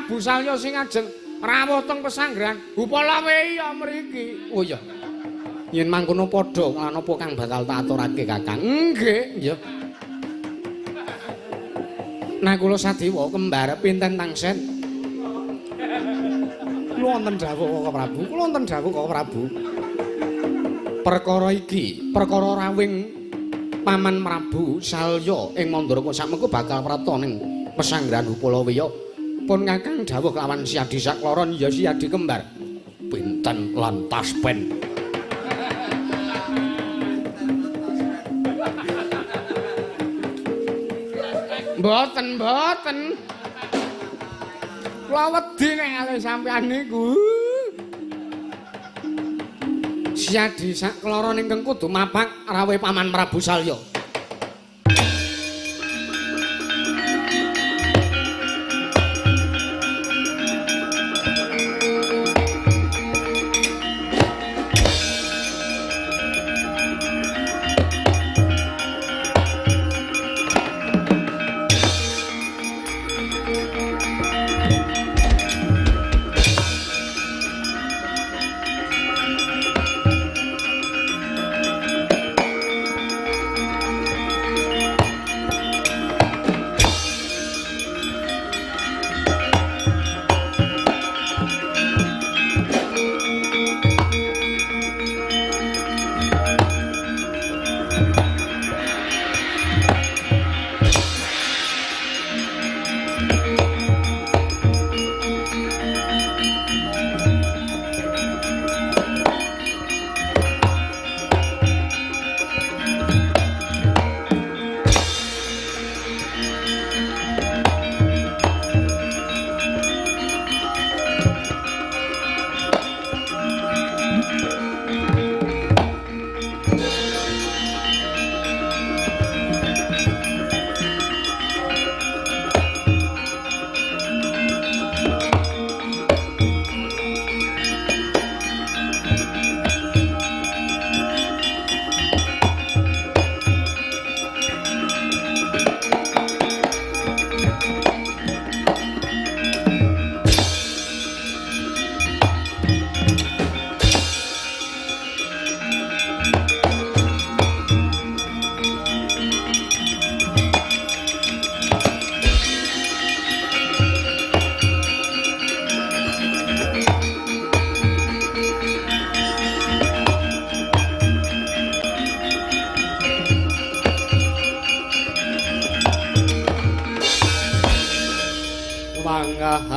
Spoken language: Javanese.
Prabu Salya sing ajeng rawuh teng pesanggrahan Upalawe ya mriki. Oh iya. Yen mangkono padha lan apa kang bakal tak aturake Kakang? Nggih, nggih. Nah kula Sadewa kembar pinten tangsen? Kula wonten dawuh Kaka Prabu, kula wonten dawuh Kaka Prabu. Perkara iki, perkara rawing Paman Prabu Salya ing Mandaraka samengko bakal prapta ning pesanggrahan Upalaweya. Pun Kakang dawuh kelawan Siadi sakloron ya Siadi kembar. Pinten lan taspen. Mboten. Kula wedi nek kalih sampeyan niku. Siadi sakloron ingkang kudu mapak rawuh Paman Prabu Salya.